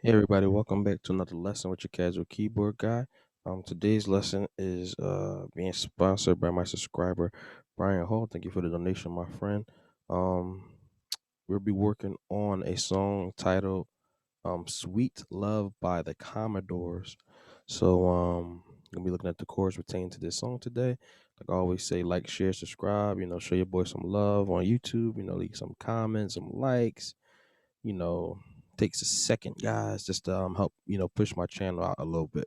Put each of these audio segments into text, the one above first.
Hey everybody, welcome back to another lesson with your casual keyboard guy. Today's lesson is being sponsored by my subscriber Brian Hall. Thank you for the donation, my friend. Um, we'll be working on a song titled "Sweet Love" by the Commodores. So gonna be looking at the chords pertaining to this song today. Like I always say, like, share, subscribe. Show your boy some love on YouTube. Leave some comments, some likes. you know, Takes a second, guys, just to help, push my channel out a little bit.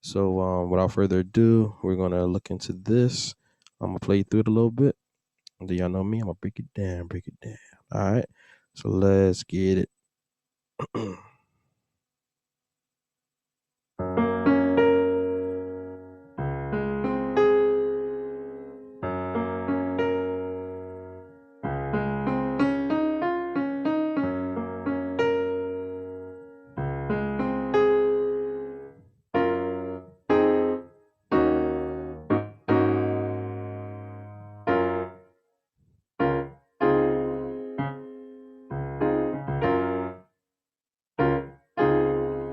So without further ado, we're gonna look into this. I'm gonna play through it a little bit. Do y'all know me? I'm gonna break it down, break it down. All right. So let's get it.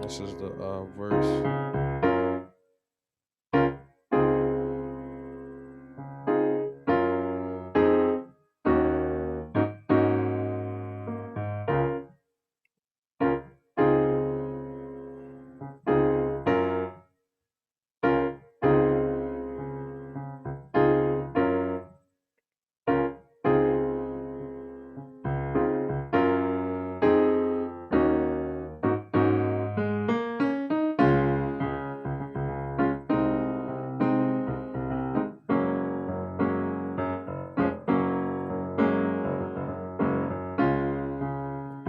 This is the verse.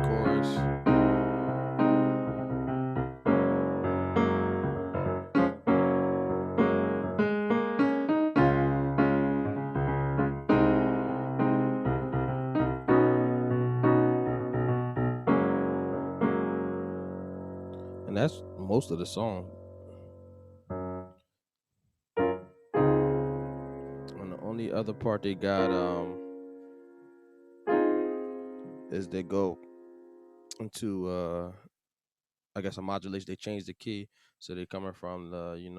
Chorus. And that's most of the song. And the only other part they got is they go into I guess a modulation. They change the key, so they're coming from the. You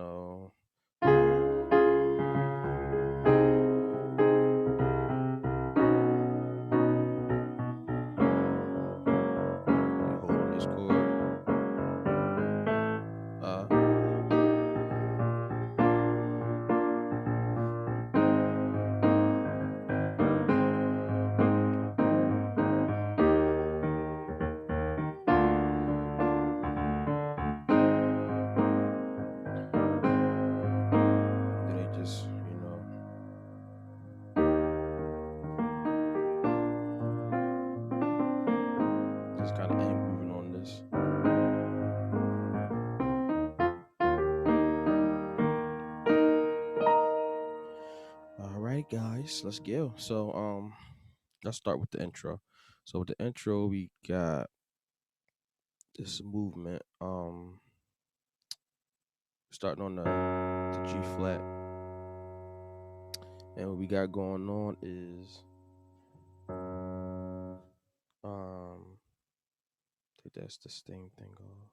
hold on this chord. Then they just just kind of moving on this. All right, guys, let's go. So let's start with the intro. So with the intro, we got this movement. Starting on the G flat, and what we got going on is take that's the sting thing off.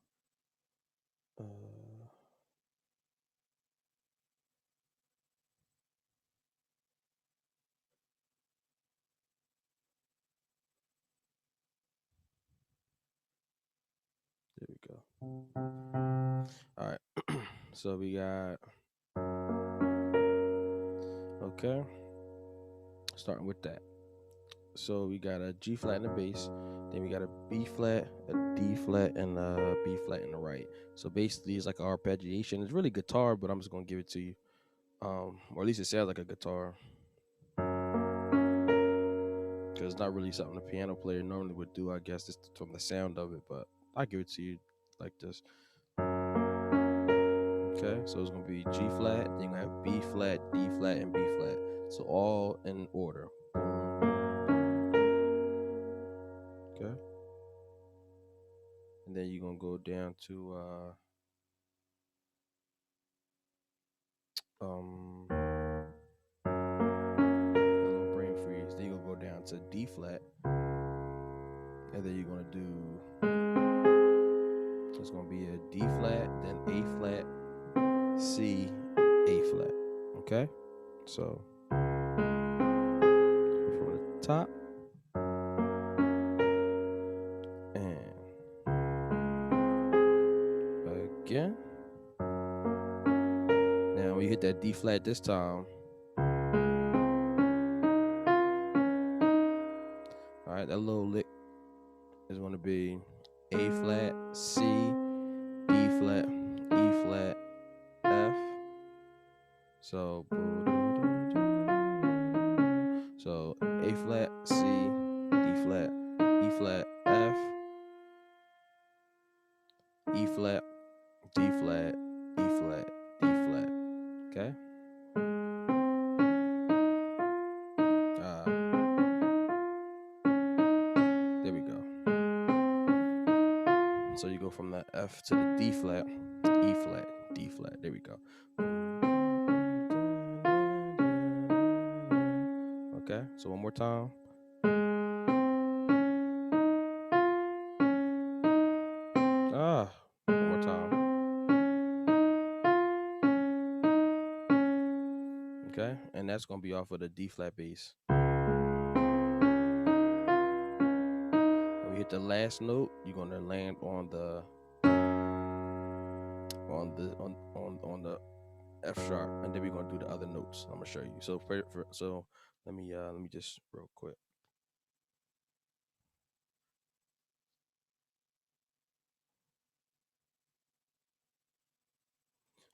There we go. All right. So we got okay. Starting with that. So we got a G flat in the bass, then we got a B flat, a D flat, and a B flat in the right. So basically, it's like an arpeggiation. It's really guitar, but I'm just gonna give it to you, or at least it sounds like a guitar, because it's not really something a piano player normally would do. I guess just from the sound of it, but I give it to you like this. Okay, so it's gonna be G flat, then you have B flat, D flat, and B flat. So all in order. Okay, and then you're gonna go down to a little brain freeze. Then you're gonna go down to D flat, and then you're gonna do A flat, C, A flat. Okay, so from the top and again. Now when you hit that D flat this time, all right, that little lick is going to be A flat, C, D flat, E flat, F. So A flat, C, D flat, E flat, F, E flat, D flat, E flat, D flat. Okay. There we go. So you go from the F to the D flat, E flat, D flat. There we go. Okay. So one more time. One more time. Okay, and that's gonna be off of the D flat bass. When we hit the last note, you're gonna land on the F sharp, and then we're gonna do the other notes. I'm gonna show you. So so let me just real quick.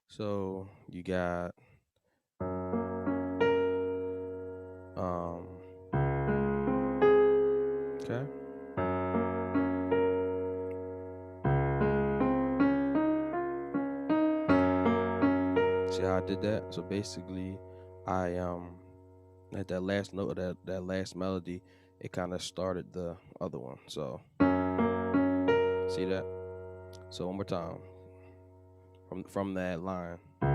So you got okay. See how I did that? So basically, I at that last note of that last melody, it kind of started the other one. So see that? So one more time from that line. One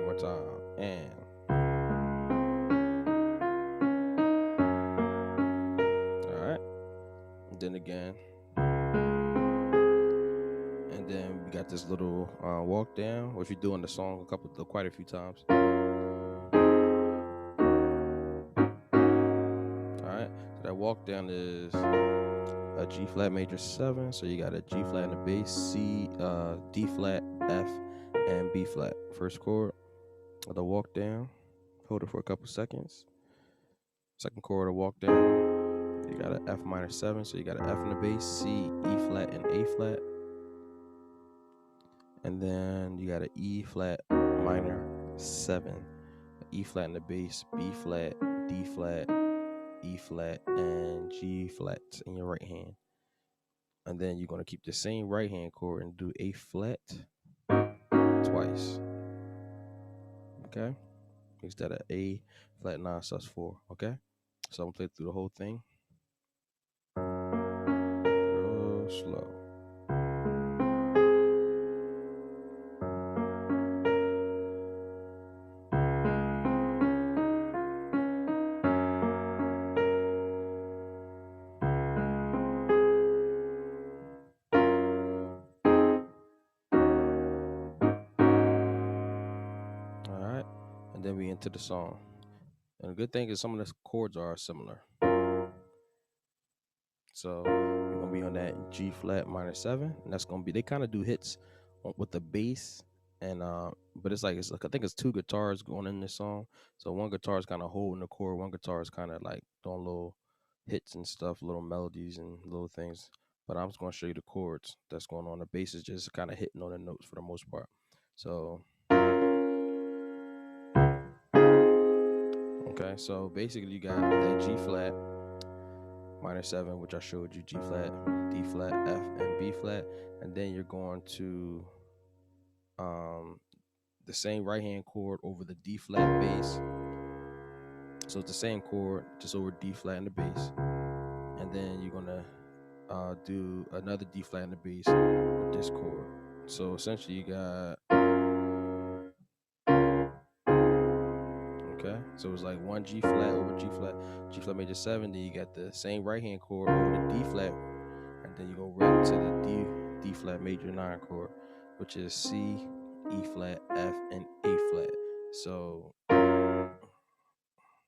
more time and all right. And then again. And then we got this little walk down, which we do in the song quite a few times. All right, so that walk down is a G flat major 7. So you got a G flat in the bass, C, D flat, F, and B flat. First chord of the walk down. Hold it for a couple seconds. Second chord of walk down. You got an F minor 7, so you got an F in the bass, C, E flat, and A flat. And then you got an E flat minor 7, E flat in the bass, B flat, D flat, E flat, and G flat in your right hand. And then you're going to keep the same right hand chord and do A flat twice. Okay? Instead of A flat 9 sus4. Okay? So I'm going to play through the whole thing. Real slow. Alright, and then we into the song. And the good thing is some of the chords are similar. So you're gonna be on that G flat minor 7, and that's gonna be, they kind of do hits with the bass, and but it's like I think it's 2 guitars going in this song. So one guitar is kind of holding the chord, one guitar is kind of like doing little hits and stuff, little melodies and little things. But I'm just gonna show you the chords that's going on. The bass is just kind of hitting on the notes for the most part. So okay, so basically you got that G flat minor 7, which I showed you, G flat, D flat, F, and B flat, and then you're going to the same right hand chord over the D flat bass. So it's the same chord, just over D flat in the bass, and then you're gonna do another D flat in the bass with this chord. So essentially you got Okay, so it was like one G flat over G flat major 7. Then you got the same right hand chord over the D flat, and then you go right to the D flat major 9 chord, which is C, E flat, F, and A flat. So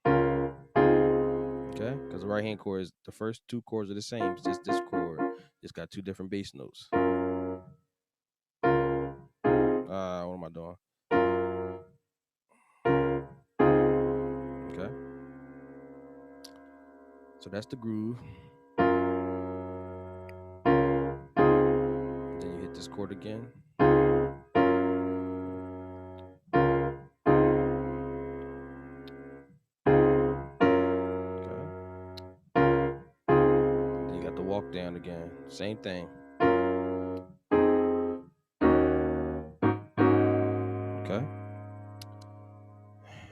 okay, because the right hand chord is the first two chords are the same. It's just this chord just got two different bass notes. What am I doing? Okay, so that's the groove. Then you hit this chord again. Okay. Then you got the walk down again. Same thing. Okay.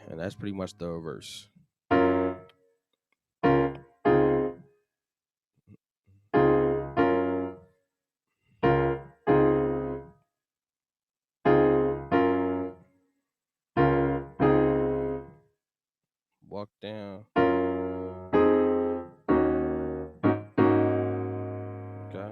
And that's pretty much the reverse. Walk down. Okay.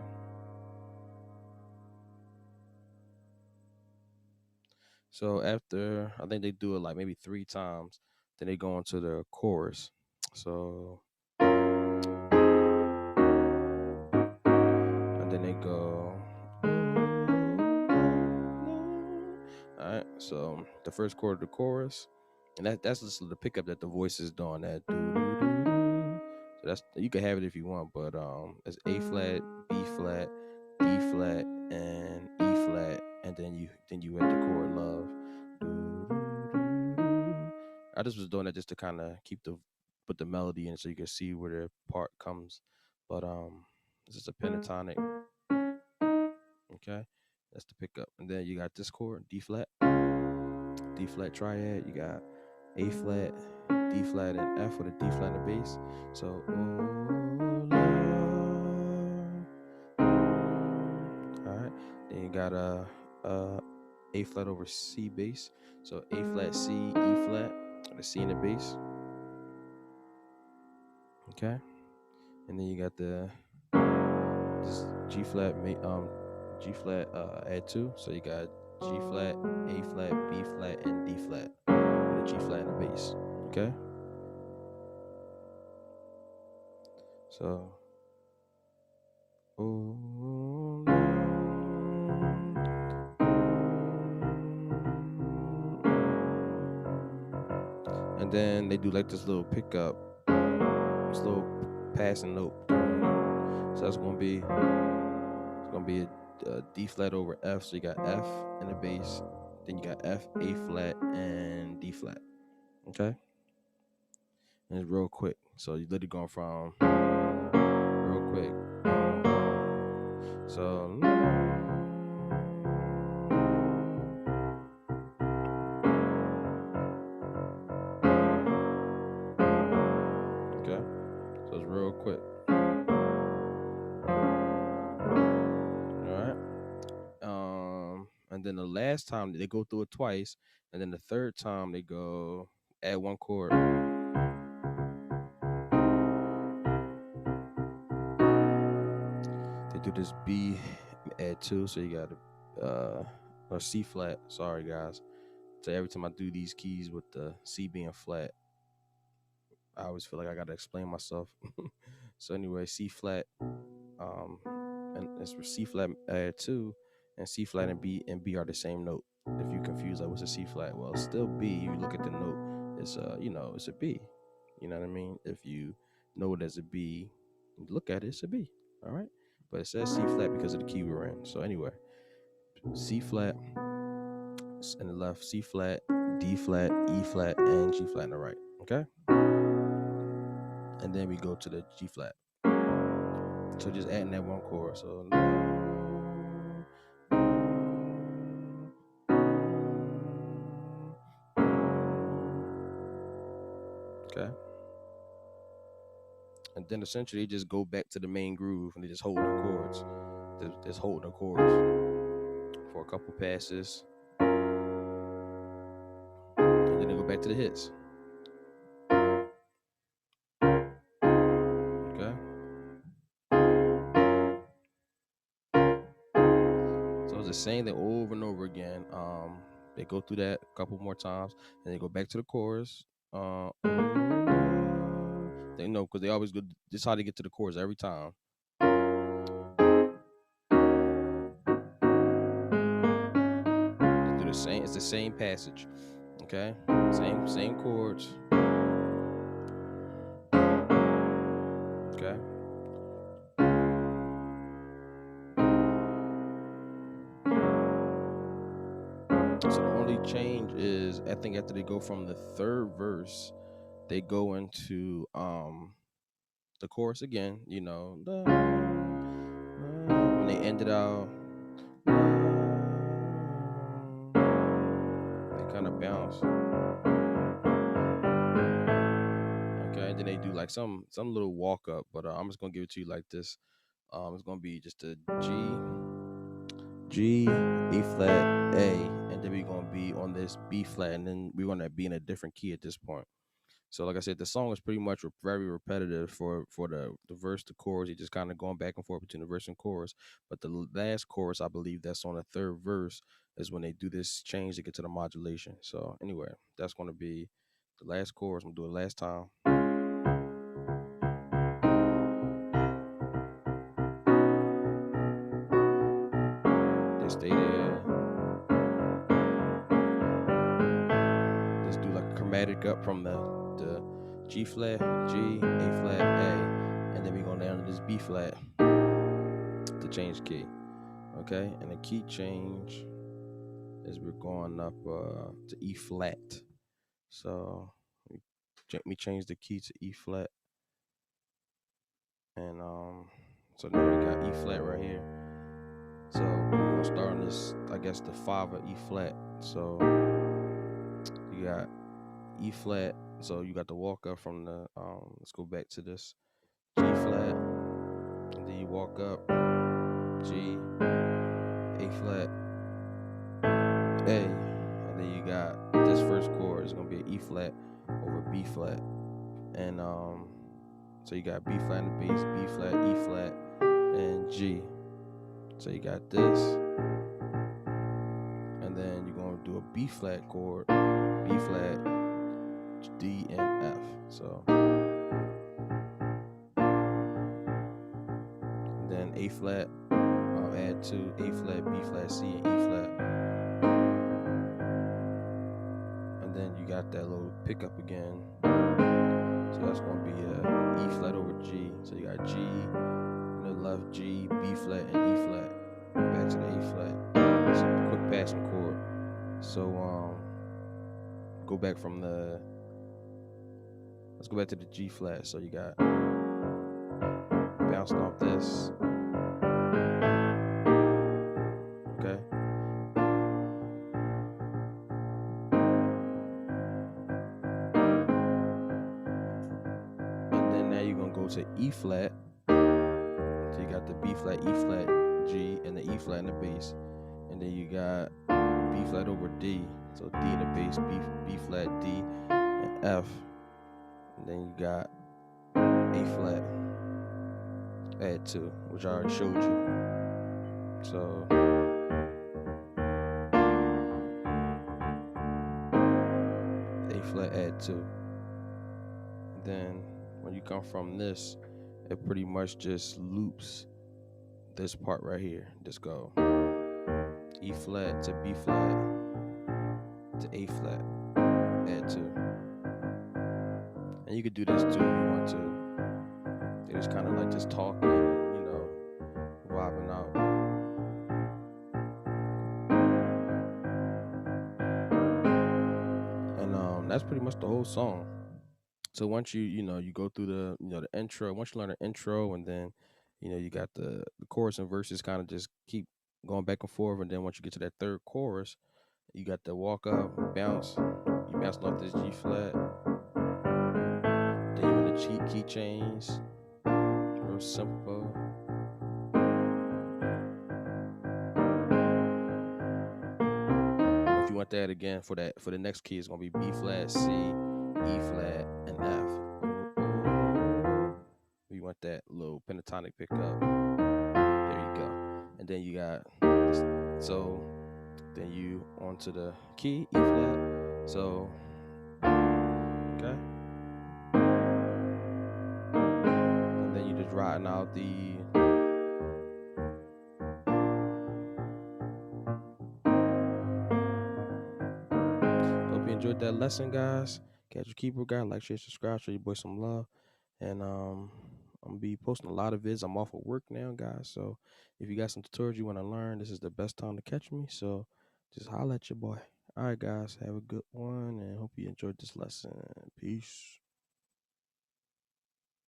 So after, I think they do it like maybe 3 times, then they go into the chorus. So, and then they go. All right. So the first chord of the chorus, and that's just the pickup that the voice is doing. That so that's, you can have it if you want, but it's A flat, B flat, D flat, and E flat, and then you hit the chord love. I just was doing that just to kind of put the melody in so you can see where the part comes. But this is a pentatonic. Okay, that's the pickup, and then you got this chord D flat triad. You got A flat, D flat, and F with a D flat in the bass. So all right. Then you got a A flat over C bass. So A flat, C, E flat, the C in the bass. Okay. And then you got this G flat add 2. So you got G flat, A flat, B flat, and D flat with a G flat in the bass. Okay. So and then they do like this little pickup, this little passing note. So that's gonna be a D flat over F. So you got F in the bass, then you got F, A flat, and D flat. Okay, and it's real quick. So you literally going from real quick. So okay, so it's real quick. All right. And then the last time they go through it twice, and then the third time they go add one chord. They do this B add 2, so you got a C flat. Sorry guys. So every time I do these keys with the C being flat, I always feel like I gotta explain myself. So anyway, C flat, and it's for C flat add 2, and C flat and B are the same note. If you're confused, like what's a C flat? Well, it's still B. You look at the note, it's it's a B. You know what I mean? If you know it as a B, you look at it, it's a B. All right, but it says C flat because of the key we're in. So anyway, C flat in the left, C flat, D flat, E flat, and G flat in the right. Okay, and then we go to the G flat. So just adding that one chord. So okay. And then essentially they just go back to the main groove and they just hold the chords. Just hold the chords for a couple passes. And then they go back to the hits. same thing over and over again. They go through that a couple more times, and they go back to the chorus. They know because they always go. This is how they get to the chorus every time. They do the same. It's the same passage. Okay, same chords. Okay. So the only change is I think after they go from the third verse, they go into the chorus again. You know, when they end it out, they kind of bounce. Okay, then they do like some little walk up, but I'm just gonna give it to you like this. It's gonna be just a G, A flat, A, and then we're gonna be on this B flat, and then we're gonna be in a different key at this point. So, like I said, the song is pretty much very repetitive for the verse, the chorus. You're just kind of going back and forth between the verse and chorus. But the last chorus, I believe, that's on the third verse, is when they do this change to get to the modulation. So, anyway, that's gonna be the last chorus. I'm gonna do it last time. Stay there. Just do like a chromatic up from the G flat, G, A flat, A, and then we're going down to this B flat to change key. Okay, and the key change is we're going up to E flat. So let me change the key to E flat, and so now we got E flat right here. So we're gonna start on this, I guess, the 5 of E flat. So you got E flat. So you got the walk up from the let's go back to this G flat, and then you walk up G, A flat, A, and then you got this first chord is gonna be an E flat over B flat, and so you got B flat in the bass, B flat, E flat, and G. So you got this, and then you're gonna do a B flat chord, B flat, D, and F. So and then A flat, add to A flat, B flat, C, and E flat, and then you got that little pickup again. So that's gonna be E flat over G. So you got G, and the left G, B flat, and E flat. Back to the A flat. It's a quick passing chord. So go back from the. Let's go back to the G flat. So you got bouncing off this. Okay. And then now you're gonna go to E flat. So you got the B flat, E flat, G, and the E flat in the bass. And then you got B flat over D. So D in the bass, B flat, D, and F. And then you got A flat, add 2, which I already showed you. So A flat, add 2. And then when you come from this, it pretty much just loops this part right here. Just go E flat to B flat to A flat, add 2. And you could do this too if you want to. They just kind of like just talking, you know, vibing out. And that's pretty much the whole song. So once you go through the the intro, once you learn the intro, and then you got the chorus and verses kind of just keep going back and forth, and then once you get to that third chorus, you got the walk up, bounce, you bouncing off this G flat, then you in the key change, real simple. If you want that again for the next key, it's gonna be B flat, C, E flat, and F. You want that little pentatonic pickup. There you go. And then you got So then you onto the key, E flat. So, okay. And then you just riding out the. Hope you enjoyed that lesson, guys. Catch your keyboard guy, like, share, subscribe, show your boy some love. And I'm gonna be posting a lot of vids. I'm off of work now, guys. So if you got some tutorials you want to learn, this is the best time to catch me. So just holla at your boy. All right, guys, have a good one, and hope you enjoyed this lesson. Peace.